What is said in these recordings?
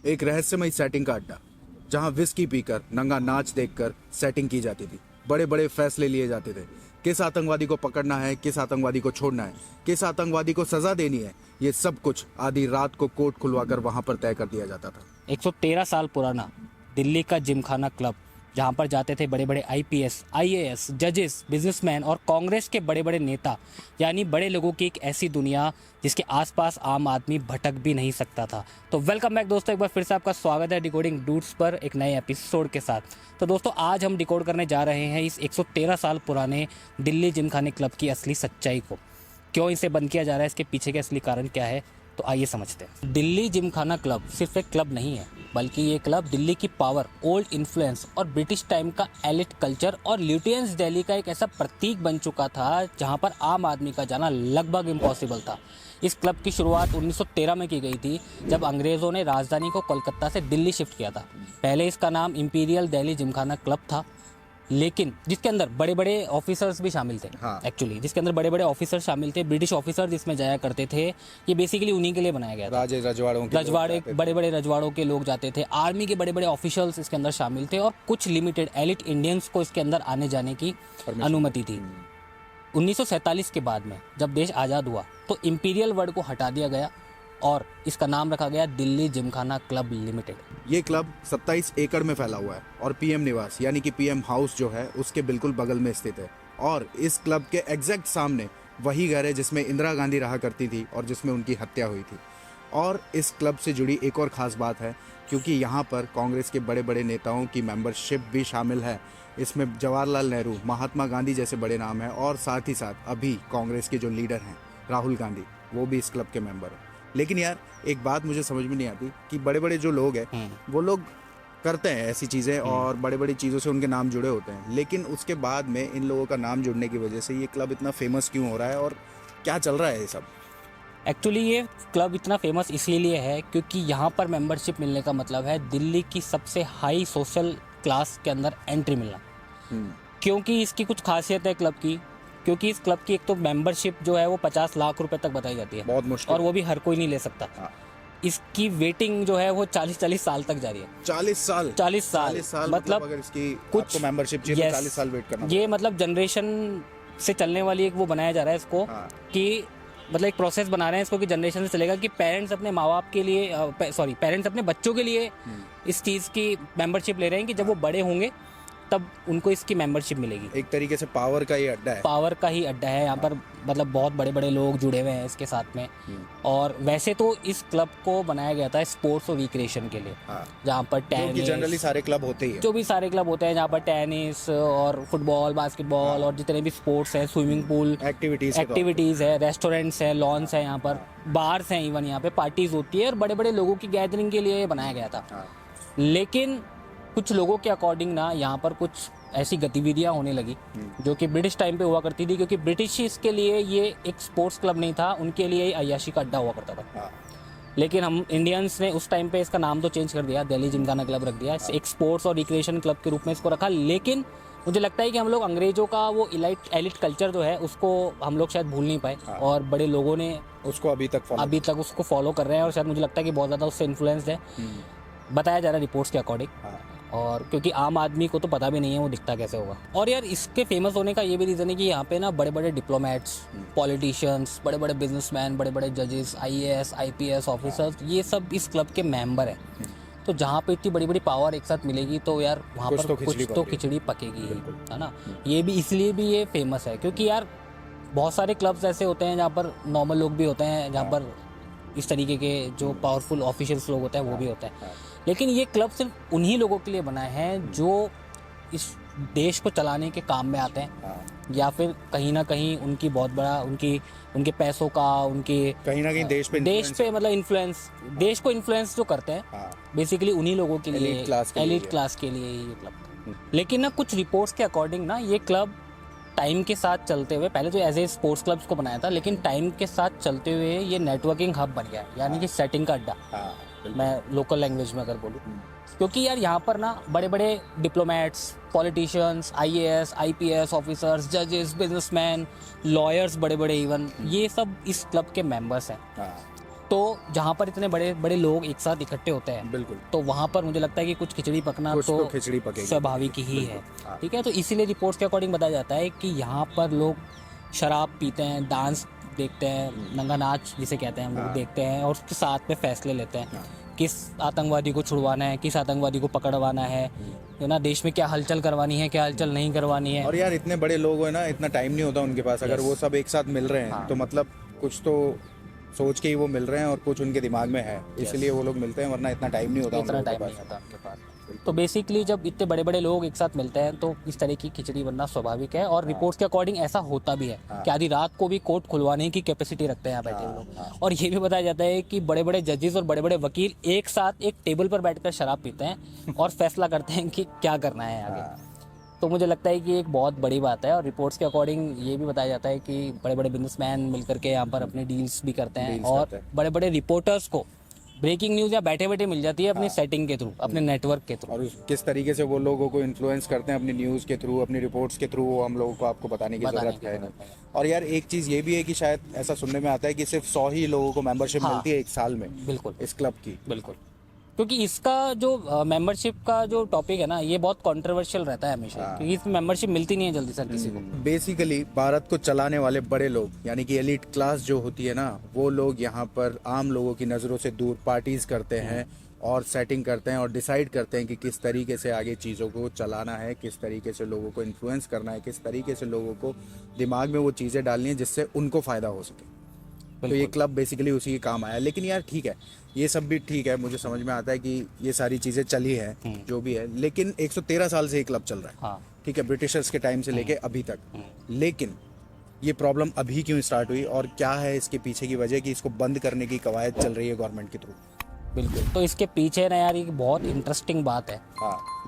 एक रहस्यमय सेटिंग का अड्डा, जहां विस्की पीकर नंगा नाच देखकर सेटिंग की जाती थी। बड़े बड़े फैसले लिए जाते थे। किस आतंकवादी को पकड़ना है, किस आतंकवादी को छोड़ना है, किस आतंकवादी को सजा देनी है, ये सब कुछ आधी रात को कोर्ट खुलवाकर वहां पर तय कर दिया जाता था। 113 साल पुराना दिल्ली का जिमखाना क्लब, जहां पर जाते थे बड़े बड़े आईपीएस, आईएएस, जजेस, बिजनेसमैन और कांग्रेस के बड़े बड़े नेता, यानी बड़े लोगों की एक ऐसी दुनिया जिसके आसपास आम आदमी भटक भी नहीं सकता था। तो वेलकम बैक दोस्तों, एक बार फिर से आपका स्वागत है डिकोडिंग डूड्स पर एक नए एपिसोड के साथ। तो दोस्तों आज हम डिकोड करने जा रहे हैं इस 113 साल पुराने दिल्ली जिमखाने क्लब की असली सच्चाई को। क्यों इसे बंद किया जा रहा है, इसके पीछे के असली कारण क्या है, तो आइए समझते हैं। दिल्ली जिमखाना क्लब सिर्फ एक क्लब नहीं है, बल्कि ये क्लब दिल्ली की पावर, ओल्ड इन्फ्लुएंस और ब्रिटिश टाइम का एलिट कल्चर और ल्यूटियंस दिल्ली का एक ऐसा प्रतीक बन चुका था जहां पर आम आदमी का जाना लगभग इम्पॉसिबल था। इस क्लब की शुरुआत 1913 में की गई थी, जब अंग्रेज़ों ने राजधानी को कोलकाता से दिल्ली शिफ्ट किया था। पहले इसका नाम इंपीरियल दिल्ली जिमखाना क्लब था, लेकिन जिसके अंदर बड़े बड़े ऑफिसर्स भी शामिल थे। एक्चुअली जिसके अंदर बड़े बड़े ऑफिसर्स शामिल थे, ब्रिटिश ऑफिसर जिसमें जाया करते थे। ये बेसिकली उन्हीं के लिए बनाया गया था। रजवाड़े, बड़े बड़े रजवाड़ों के लोग जाते थे। आर्मी के बड़े बड़े ऑफिशियल्स इसके अंदर शामिल थे और कुछ लिमिटेड एलिट इंडियंस को इसके अंदर आने जाने की अनुमति थी। 1947 के बाद में जब देश आज़ाद हुआ तो इंपीरियल वर्ड को हटा दिया गया और इसका नाम रखा गया दिल्ली जिमखाना क्लब लिमिटेड। ये क्लब 27 एकड़ में फैला हुआ है और पीएम निवास यानी कि पीएम हाउस जो है उसके बिल्कुल बगल में स्थित है। और इस क्लब के एग्जैक्ट सामने वही घर है जिसमें इंदिरा गांधी रहा करती थी और जिसमें उनकी हत्या हुई थी। और इस क्लब से जुड़ी एक और ख़ास बात है, क्योंकि यहाँ पर कांग्रेस के बड़े बड़े नेताओं की मेंबरशिप भी शामिल है। इसमें जवाहरलाल नेहरू, महात्मा गांधी जैसे बड़े नाम हैं और साथ ही साथ अभी कांग्रेस के जो लीडर हैं राहुल गांधी, वो भी इस क्लब के मेंबर हैं। लेकिन यार एक बात मुझे समझ में नहीं आती कि बड़े बड़े जो लोग हैं वो लोग करते हैं ऐसी चीज़ें और बड़े बड़ी चीज़ों से उनके नाम जुड़े होते हैं, लेकिन उसके बाद में इन लोगों का नाम जुड़ने की वजह से ये क्लब इतना फेमस क्यों हो रहा है और क्या चल रहा है ये सब। एक्चुअली ये क्लब इतना फेमस इसीलिए है क्योंकि यहाँ पर मेंबरशिप मिलने का मतलब है दिल्ली की सबसे हाई सोशल क्लास के अंदर एंट्री मिलना। क्योंकि इसकी कुछ खासियत है क्लब की, क्योंकि इस क्लब की एक तो मेंबरशिप जो है वो 50 लाख रुपए तक बताई जाती है, बहुत मुश्किल, और वो भी हर कोई नहीं ले सकता। इसकी वेटिंग जो है वो 40 साल तक जारी है। 40 साल मतलब अगर इसकी कुछ मेंबरशिप चाहिए तो 40 साल वेट करना। ये मतलब जनरेशन से चलने वाली एक वो बनाया जा रहा है इसको कि मतलब एक प्रोसेस बना रहे हैं इसको कि जनरेशन से चलेगा कि पेरेंट्स अपने माँ बाप के लिए पेरेंट्स अपने बच्चों के लिए इस चीज़ की मेंबरशिप ले रहे हैं कि जब वो बड़े होंगे तब उनको इसकी मेंबरशिप मिलेगी। एक तरीके से पावर का ही अड्डा है। पावर का ही अड्डा है यहाँ पर, मतलब बहुत बड़े बड़े लोग जुड़े हुए हैं इसके साथ में। और वैसे तो इस क्लब को बनाया गया था स्पोर्ट्स और रिक्रिएशन के लिए, जहाँ पर टेनिस, जनरली सारे क्लब होते ही हैं, जो भी सारे क्लब होते हैं जहाँ पर टेनिस और फुटबॉल, बास्केटबॉल और जितने भी स्पोर्ट्स हैं, स्विमिंग पूल एक्टिविटीज़ है, रेस्टोरेंट्स हैं, लॉन्स हैं, यहाँ पर बार्स हैं, इवन यहाँ पे पार्टीज होती है और बड़े बड़े लोगों की गैदरिंग के लिए बनाया गया था। लेकिन कुछ लोगों के अकॉर्डिंग ना यहाँ पर कुछ ऐसी गतिविधियाँ होने लगी जो कि ब्रिटिश टाइम पे हुआ करती थी, क्योंकि ब्रिटिश के लिए ये एक स्पोर्ट्स क्लब नहीं था, उनके लिए अय्याशी का अड्डा हुआ करता था। लेकिन हम इंडियंस ने उस टाइम पे इसका नाम तो चेंज कर दिया, दिल्ली जिमखाना क्लब रख दिया, एक स्पोर्ट्स और रिक्रिएशन क्लब के रूप में इसको रखा। लेकिन मुझे लगता है कि हम लोग अंग्रेजों का वो एलिट कल्चर जो है उसको हम लोग शायद भूल नहीं पाए और बड़े लोगों ने उसको अभी तक उसको फॉलो कर रहे हैं और शायद मुझे लगता है कि बहुत ज़्यादा उससे इन्फ्लुएंस्ड है, बताया जा रहा है रिपोर्ट्स के अकॉर्डिंग। और क्योंकि आम आदमी को तो पता भी नहीं है वो दिखता कैसे होगा। और यार इसके फेमस होने का ये भी रीज़न है कि यहाँ पे ना बड़े बड़े डिप्लोमेट्स, पॉलिटिशियंस, बड़े बड़े बिजनेसमैन, बड़े बड़े जजेस, आईएएस, आईपीएस ऑफिसर्स, ये सब इस क्लब के मेंबर हैं। तो जहाँ पे इतनी बड़ी बड़ी पावर एक साथ मिलेगी तो यार वहाँ पर कुछ तो खिचड़ी पकेगी, है ना। ये भी इसलिए भी ये फेमस है क्योंकि यार बहुत सारे क्लब्स ऐसे होते हैं जहाँ पर नॉर्मल लोग भी होते हैं, जहाँ पर इस तरीके के जो पावरफुल ऑफिशियल्स लोग होते हैं वो भी होते हैं। लेकिन ये क्लब सिर्फ उन्हीं लोगों के लिए बना है जो इस देश को चलाने के काम में आते हैं, या फिर कहीं ना कहीं उनकी बहुत बड़ा उनके पैसों का, उनके कहीं ना कहीं देश पे मतलब इन्फ्लुएंस, देश को इन्फ्लुएंस जो करते हैं बेसिकली उन्हीं लोगों के लिए, एलिट क्लास के लिए ये क्लब। लेकिन ना कुछ रिपोर्ट्स के अकॉर्डिंग ना ये क्लब टाइम के साथ चलते हुए, पहले तो एज ए स्पोर्ट्स क्लब्स को बनाया था, लेकिन टाइम के साथ चलते हुए ये नेटवर्किंग हब बन गया, यानी कि सेटिंग का अड्डा, मैं लोकल लैंग्वेज में अगर बोलूँ। क्योंकि यार यहाँ पर ना बड़े बड़े diplomats, politicians, IAS, IPS officers, जजेस, बिजनेसमैन, लॉयर्स, बड़े बड़े इवन, ये सब इस क्लब के मेंबर्स हैं। तो जहाँ पर इतने बड़े बड़े लोग एक साथ इकट्ठे होते हैं, बिल्कुल, तो वहाँ पर मुझे लगता है कि कुछ खिचड़ी पकना कुछ तो तो खिचड़ी पकेगी, स्वाभाविक ही है। हाँ। ठीक है, तो इसीलिए रिपोर्ट्स के अकॉर्डिंग बताया जाता है कि यहाँ पर लोग शराब पीते हैं, डांस देखते हैं, नंगा नाच जिसे कहते हैं हम लोग देखते हैं, और उसके साथ में फैसले लेते हैं किस आतंकवादी को छुड़वाना है, किस आतंकवादी को पकड़वाना है ना, देश में क्या हलचल करवानी है, क्या हलचल नहीं करवानी है। और यार इतने बड़े लोग हैं ना, इतना टाइम नहीं होता उनके पास, अगर वो सब एक साथ मिल रहे हैं तो मतलब कुछ तो सोच के ही वो मिल रहे हैं और कुछ उनके दिमाग में है, इसलिए वो लोग मिलते हैं, वरना इतना टाइम नहीं होता इतना टाइम नहीं होता उनके पास। तो बेसिकली जब इतने बड़े बड़े लोग एक साथ मिलते हैं तो इस तरह की खिचड़ी बनना स्वाभाविक है, और रिपोर्ट्स के अकॉर्डिंग ऐसा होता भी है कि आधी रात को भी कोर्ट खुलवाने की कैपेसिटी रखते हैं यहाँ बैठे हुए लोग। और ये भी बताया जाता है कि बड़े बड़े जजेस और बड़े बड़े वकील एक साथ एक टेबल पर बैठकर शराब पीते हैं और फैसला करते हैं कि क्या करना है आगे। तो मुझे लगता है कि एक बहुत बड़ी बात है, और रिपोर्ट्स के अकॉर्डिंग ये भी बताया जाता है कि बड़े बड़े बिजनेसमैन मिलकर के यहाँ पर अपने डील्स भी करते हैं, और बड़े बड़े रिपोर्टर्स को ब्रेकिंग न्यूज़ या बैठे बैठे मिल जाती है अपनी सेटिंग के थ्रू, अपने नेटवर्क के थ्रू। और किस तरीके से वो लोगों को इन्फ्लुएंस करते हैं अपनी न्यूज़ के थ्रू, अपनी रिपोर्ट्स के थ्रू, वो हम लोगों को आपको बताने की ज़रूरत है नहीं। और यार एक चीज़ ये भी है कि शायद ऐसा सुनने में आता है कि सिर्फ 100 ही लोगों को मेंबरशिप मिलती है एक साल में, बिल्कुल, इस क्लब की। बिल्कुल, क्योंकि इसका जो मेंबरशिप का जो टॉपिक है ना, ये बहुत कंट्रोवर्शियल रहता है हमेशा, क्योंकि इसमें मेंबरशिप मिलती नहीं है जल्दी से किसी को। बेसिकली भारत को चलाने वाले बड़े लोग, यानी कि एलिट क्लास जो होती है ना, वो लोग यहाँ पर आम लोगों की नज़रों से दूर पार्टीज करते हैं और सेटिंग करते हैं और डिसाइड करते हैं कि किस तरीके से आगे चीज़ों को चलाना है, किस तरीके से लोगों को इन्फ्लुएंस करना है, किस तरीके से लोगों को दिमाग में वो चीज़ें डालनी है जिससे उनको फ़ायदा हो सके। तो ये क्लब बेसिकली उसी के काम आया। लेकिन यार ठीक है, ये सब भी ठीक है, मुझे समझ में आता है कि ये सारी चीज़ें चली है जो भी है, लेकिन 113 साल से ये क्लब चल रहा है। हाँ। ठीक है, ब्रिटिशर्स के टाइम से लेके अभी तक। लेकिन ये प्रॉब्लम अभी क्यों स्टार्ट हुई और क्या है इसके पीछे की वजह कि इसको बंद करने की कवायद चल रही है गवर्नमेंट के थ्रू? बिल्कुल, तो इसके पीछे ना यार एक बहुत इंटरेस्टिंग बात है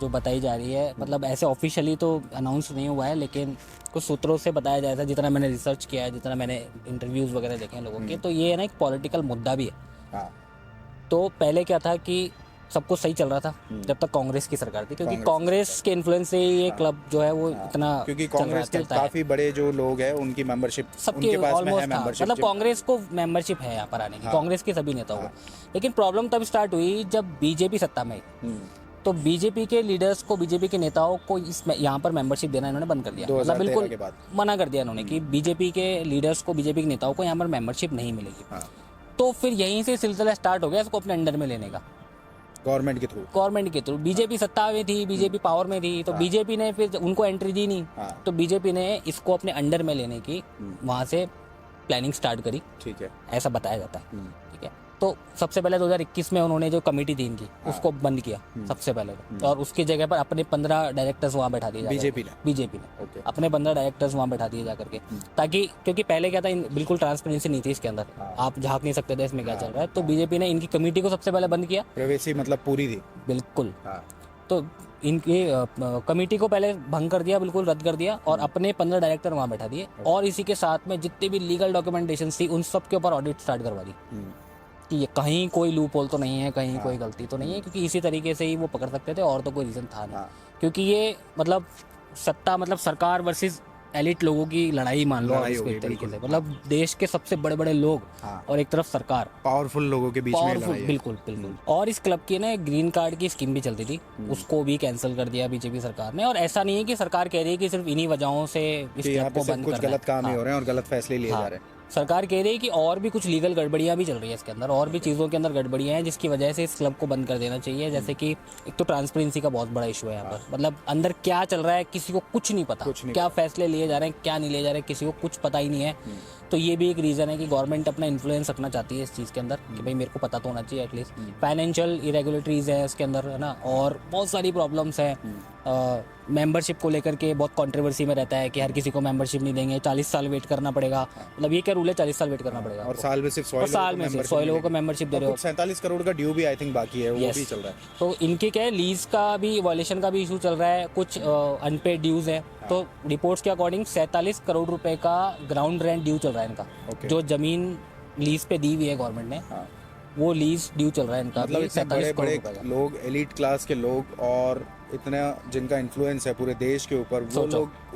जो बताई जा रही है। मतलब ऐसे ऑफिशियली तो अनाउंस नहीं हुआ है, लेकिन कुछ सूत्रों से बताया जाता है, जितना मैंने रिसर्च किया है, जितना मैंने इंटरव्यूज़ वगैरह देखे हैं लोगों के, तो ये है ना एक पॉलिटिकल मुद्दा भी है। तो पहले क्या था कि सब कुछ सही चल रहा था जब तक कांग्रेस की सरकार थी, क्योंकि कांग्रेस के इन्फ्लुएंस से ये क्लब जो है वो इतना, क्योंकि कांग्रेस के काफी बड़े जो लोग हैं उनकी मेंबरशिप सबके ऑलमोस्ट, मतलब कांग्रेस को मेंबरशिप है यहाँ पर आने की, कांग्रेस के सभी नेताओं को। लेकिन प्रॉब्लम तब स्टार्ट हुई जब बीजेपी सत्ता में आई। तो बीजेपी के लीडर्स को, बीजेपी के नेताओं को इस यहाँ पर मेंबरशिप देना इन्होंने बंद कर दिया, मतलब बिल्कुल मना कर दिया इन्होंने कि बीजेपी के लीडर्स को, बीजेपी के नेताओं को यहाँ पर मेंबरशिप नहीं मिलेगी। तो फिर यहीं से सिलसिला स्टार्ट हो गया इसको अपने अंडर में लेने का, गवर्नमेंट के थ्रू। बीजेपी सत्ता में थी, बीजेपी पावर में थी, तो बीजेपी ने फिर उनको एंट्री दी नहीं, तो बीजेपी ने इसको अपने अंडर में लेने की वहां से प्लानिंग स्टार्ट करी। ठीक है, ऐसा बताया जाता है। ठीक है, तो सबसे पहले 2021 में उन्होंने जो कमेटी थी इनकी, उसको बंद किया सबसे पहले, और उसकी जगह पर अपने 15 डायरेक्टर्स वहाँ बैठा दिए, बीजेपी ने अपने 15 डायरेक्टर्स वहाँ बैठा दिए जाकर के, ताकि, क्योंकि पहले क्या था, बिल्कुल ट्रांसपेरेंसी नहीं थी इसके अंदर, आप झांक नहीं सकते थे इसमें क्या चल रहा है। तो बीजेपी ने इनकी कमेटी को सबसे पहले बंद किया, प्राइवेसी मतलब पूरी थी, बिल्कुल। तो इनकी कमेटी को पहले भंग कर दिया, बिल्कुल रद्द कर दिया, और अपने 15 डायरेक्टर वहाँ बैठा दिए, और इसी के साथ में जितनी भी लीगल डॉक्यूमेंटेशन थी उन सब के ऊपर ऑडिट स्टार्ट करवा दी कि ये कहीं कोई लूप होल तो नहीं है, कहीं कोई गलती तो नहीं है, क्योंकि इसी तरीके से ही वो पकड़ सकते थे, और तो कोई रीज़न था नहीं। क्योंकि ये मतलब सत्ता, मतलब सरकार वर्सेस एलिट लोगों की लड़ाई मान लो आप इसको एक तरीके से, मतलब देश के सबसे बड़े बड़े लोग और एक तरफ सरकार, पावरफुल लोगों के बीच में लड़ाई है। बिल्कुल बिल्कुल। और इस क्लब की ना ग्रीन कार्ड की स्कीम भी चलती थी, उसको भी कैंसिल कर दिया बीजेपी सरकार ने। और ऐसा नहीं है कि सरकार कह रही है कि सिर्फ इन्हीं वजहों से इस क्लब को बंद करना है, गलत काम ही हो रहे हैं और गलत फैसले लिए जा रहे हैं। सरकार कह रही है कि और भी कुछ लीगल गड़बड़ियां भी चल रही है इसके अंदर, और भी चीज़ों के अंदर गड़बड़ियां हैं जिसकी वजह से इस क्लब को बंद कर देना चाहिए। जैसे कि एक तो ट्रांसपेरेंसी का बहुत बड़ा इशू है यहाँ पर, मतलब अंदर क्या चल रहा है किसी को कुछ नहीं पता, क्या फैसले लिए जा रहे हैं, क्या नहीं लिए जा रहे हैं, किसी को कुछ पता ही नहीं है। तो ये भी एक रीज़न है कि गवर्नमेंट अपना इन्फ्लुएंस रखना चाहती है इस चीज़ के अंदर कि भाई मेरे को पता तो होना चाहिए एटलीस्ट। फाइनेंशियल इरेगुलेटरीज है इसके अंदर, है ना, और बहुत सारी प्रॉब्लम्स हैं। मेंबरशिप को लेकर के बहुत कंट्रोवर्सी में रहता है कि हर किसी को मेंबरशिप नहीं देंगे, 40 साल वेट करना पड़ेगा, मतलब ये क्या रूल है, 40 साल वेट करना पड़ेगा, और साल में सिर्फ 100 लोगों को मेंबरशिप दे रहे हो। 47 करोड़ का ड्यू भी आई थिंक बाकी है, वो भी चल रहा है। तो इनके क्या है, लीज का भी, वॉल्यूशन का भी इशू चल रहा है, कुछ अनपेड ड्यूज है। तो रिपोर्ट्स के अकॉर्डिंग 47 करोड़ रुपए का ग्राउंड रेंट ड्यू चल रहा है इनका, जो जमीन लीज पे दी हुई है गवर्नमेंट ने, वो लीज ड्यू चल रहा है इनका। मतलब इतने बड़े लोग, एलिट क्लास के लोग, और इतना जिनका इन्फ्लुएंस है पूरे देश के ऊपर,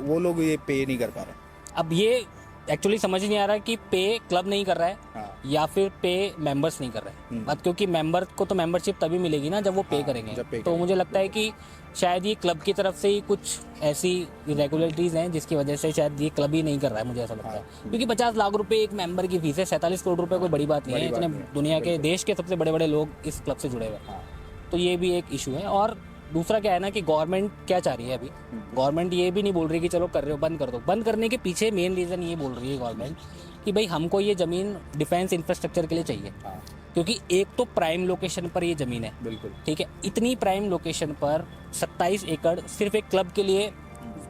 वो लोग ये पे नहीं कर पा रहे। अब ये एक्चुअली समझ नहीं आ रहा कि पे क्लब नहीं कर रहा है हाँ। या फिर पे मेंबर्स नहीं कर रहे हैं। अब क्योंकि मेंबर को तो मेंबरशिप तभी मिलेगी ना जब वो पे करेंगे। जब pay तो मुझे लगता है कि शायद ये क्लब की तरफ से ही कुछ ऐसी इरेगुलरिटीज हैं जिसकी वजह से शायद ये क्लब ही नहीं कर रहा है, मुझे ऐसा लगता है। क्योंकि 50 लाख रुपए एक मेंबर की फीस है, 47 करोड़ रुपए कोई बड़ी बात नहीं है। इतने दुनिया के देश के सबसे बड़े बड़े लोग इस क्लब से जुड़े हुए हैं, तो ये भी एक इशू है। और दूसरा क्या है ना कि गवर्नमेंट क्या चाह रही है अभी, गवर्नमेंट ये भी नहीं बोल रही कि चलो कर रहे हो बंद कर दो। बंद करने के पीछे मेन रीज़न ये बोल रही है गवर्नमेंट कि भाई हमको ये ज़मीन डिफेंस इंफ्रास्ट्रक्चर के लिए चाहिए, क्योंकि एक तो प्राइम लोकेशन पर ये ज़मीन है, बिल्कुल ठीक है। इतनी प्राइम लोकेशन पर 27 एकड़ सिर्फ एक क्लब के लिए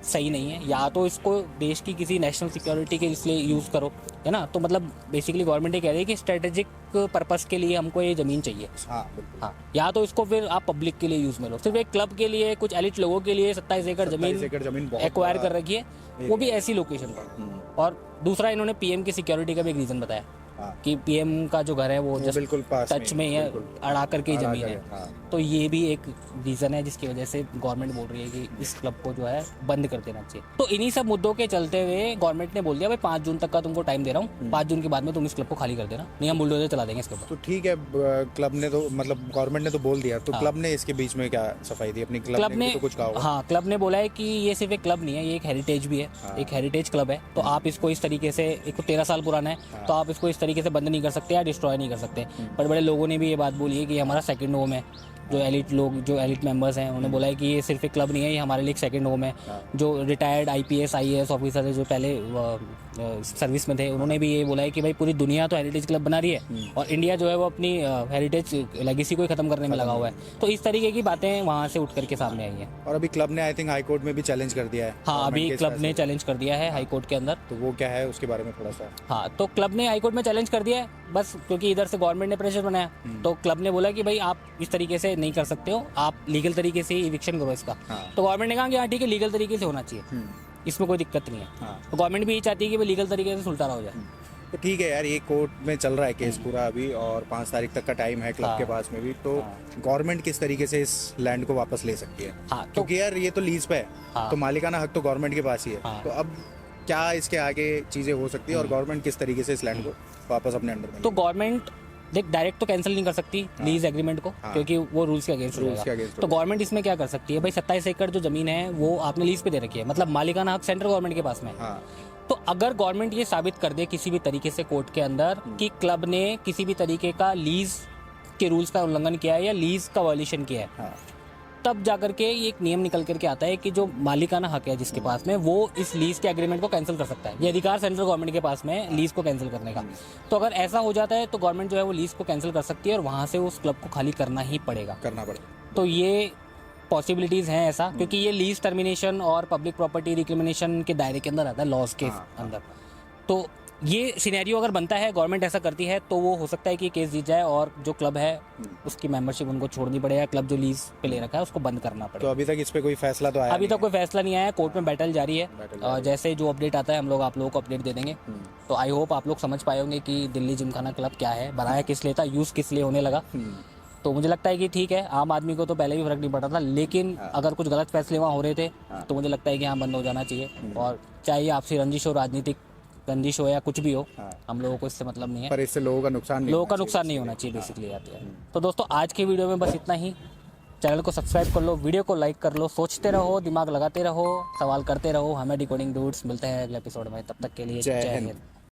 सही नहीं है। या तो इसको देश की किसी नेशनल सिक्योरिटी के इसलिए यूज़ करो, है ना। तो मतलब बेसिकली गवर्नमेंट ये कह रही है कि स्ट्रेटेजिक पर्पस के लिए हमको ये ज़मीन चाहिए। हाँ, या तो इसको फिर आप पब्लिक के लिए यूज़ में लो। सिर्फ एक क्लब के लिए, कुछ एलिट लोगों के लिए 27 एकड़ ज़मीन एक्वायर कर रखी है, वो भी ऐसी लोकेशन पर। और दूसरा इन्होंने पीएम की सिक्योरिटी का भी एक रीज़न बताया कि पीएम का जो घर है वो जस्ट बिल्कुल पास टच में है, अड़ा करके ज़मीन है। तो ये भी एक रीज़न है जिसकी वजह से गवर्नमेंट बोल रही है कि इस क्लब को जो है बंद कर देना चाहिए। तो इन्हीं सब मुद्दों के चलते हुए गवर्नमेंट ने बोल दिया भाई 5 जून तक का तुमको टाइम दे रहा हूँ, 5 जून के बाद में तुम इस क्लब को खाली कर देना, नहीं हम बुलडोजर चला देंगे इसके ऊपर। तो ठीक है, क्लब ने तो मतलब गवर्नमेंट ने तो बोल दिया, तो क्लब ने इसके बीच में क्या सफाई दी अपनी? क्लब ने तो कुछ कहा होगा। हाँ, क्लब ने बोला है कि ये सिर्फ एक क्लब नहीं है, ये एक हेरिटेज भी है, एक हेरिटेज क्लब है। तो आप इसको इस तरीके से, एक तो 13 साल पुराना है, तो आप इसको इस तरीके से बंद नहीं कर सकते या डिस्ट्रॉय नहीं कर सकते। बड़े बड़े लोगों ने भी ये बात बोली है कि हमारा सेकंड होम है। जो एलिट मेंबर्स हैं उन्होंने बोला है कि ये सिर्फ एक क्लब नहीं है, ये हमारे लिए एक सेकंड होम है। जो रिटायर्ड आईपीएस आईएएस ऑफिसर है जो पहले सर्विस में थे, उन्होंने भी ये बोला है कि भाई पूरी दुनिया तो हेरिटेज क्लब बना रही है और इंडिया जो है वो अपनी हेरिटेज लेगेसी को ही खत्म करने में लगा हुआ है। तो इस तरीके की बातें वहाँ से उठ करके सामने आई हैं। और अभी क्लब ने आई थिंक हाई कोर्ट में भी चैलेंज कर दिया है। हाँ, अभी क्लब ने चैलेंज कर दिया है हाई कोर्ट के अंदर। तो वो क्या है उसके बारे में थोड़ा सा? हाँ, तो क्लब ने हाई कोर्ट में चैलेंज कर दिया है बस, क्योंकि इधर से गवर्नमेंट ने प्रेशर बनाया। तो क्लब ने बोला कि भाई आप इस तरीके से नहीं कर सकते हो, आप लीगल तरीके से ही इविक्शन करो इसका। तो गवर्नमेंट ने कहा कि हाँ ठीक है, लीगल तरीके से होना चाहिए, इसमें कोई दिक्कत नहीं है। तो गवर्नमेंट भी यही चाहती है कि भाई लीगल तरीके से सुलटाना हो जाए। तो ठीक है यार, ये कोर्ट में चल रहा है केस पूरा अभी, और 5 तारीख तक का टाइम है क्लब के पास में भी। तो गवर्नमेंट किस तरीके से इस लैंड को वापस ले सकती है? क्योंकि यार ये तो लीज पे है, तो मालिकाना हक तो गवर्नमेंट के पास ही है। तो अब क्या इसके आगे चीजें हो सकती है और गवर्नमेंट किस तरीके से इस लैंड को वापस अपने अंडर में? तो गवर्नमेंट देख डायरेक्ट तो कैंसिल नहीं कर सकती लीज एग्रीमेंट को, क्योंकि वो रूल्स के अगेंस्ट होगा। तो गवर्नमेंट इसमें क्या कर सकती है, भाई 27 एकड़ जो जमीन है वो आपने लीज पे दे रखी है, मतलब मालिकाना हक सेंट्रल गवर्नमेंट के पास में है। तो अगर गवर्नमेंट ये साबित कर दे किसी भी तरीके से कोर्ट के अंदर कि क्लब ने किसी भी तरीके का लीज के रूल्स का उल्लंघन किया है या लीज का वायलेशन किया है, तब जाकर के ये एक नियम निकल करके आता है कि जो मालिकाना हक है जिसके पास में, वो इस लीज के एग्रीमेंट को कैंसिल कर सकता है। ये अधिकार सेंट्रल गवर्नमेंट के पास में है लीज को कैंसिल करने का। तो अगर ऐसा हो जाता है तो गवर्नमेंट जो है वो लीज को कैंसिल कर सकती है और वहां से उस क्लब को खाली करना पड़ेगा। तो ये पॉसिबिलिटीज़ हैं ऐसा, क्योंकि ये लीज टर्मिनेशन और पब्लिक प्रॉपर्टी रिक्लेमिनेशन के दायरे के अंदर आता है लॉज के अंदर। तो ये सिनेरियो अगर बनता है, गवर्नमेंट ऐसा करती है, तो वो हो सकता है कि केस जीत जाए और जो क्लब है उसकी मेंबरशिप उनको छोड़नी पड़े या क्लब जो लीज पे ले रखा है उसको बंद करना पड़े। तो अभी तक इस पे कोई फैसला तो आया? अभी तक कोई फैसला नहीं आया, कोर्ट में बैटल जारी है। जैसे जो अपडेट आता है हम लोग आप लोगों को अपडेट दे देंगे। तो आई होप आप लोग समझ पाए होंगे कि दिल्ली जिमखाना क्लब क्या है, बनाया किस लिए था, यूज़ किस लिए होने लगा। तो मुझे लगता है कि ठीक है, आम आदमी को तो पहले भी फर्क नहीं पड़ा था, लेकिन अगर कुछ गलत फैसले वहाँ हो रहे थे तो मुझे लगता है कि हाँ बंद हो जाना चाहिए। और चाहे आपसी रंजिश हो, राजनीतिक रंजिश हो या कुछ भी हो, हम लोगों को इससे मतलब नहीं है, पर इससे लोगों का नुकसान नहीं होना चाहिए बेसिकली आती है। तो दोस्तों आज की वीडियो में बस इतना ही। चैनल को सब्सक्राइब कर लो, वीडियो को लाइक कर लो, सोचते रहो, दिमाग लगाते रहो, सवाल करते रहो। हमें डिकोडिंग डूड्स मिलते हैं अगले एपिसोड में, तब तक के लिए जय हिंद।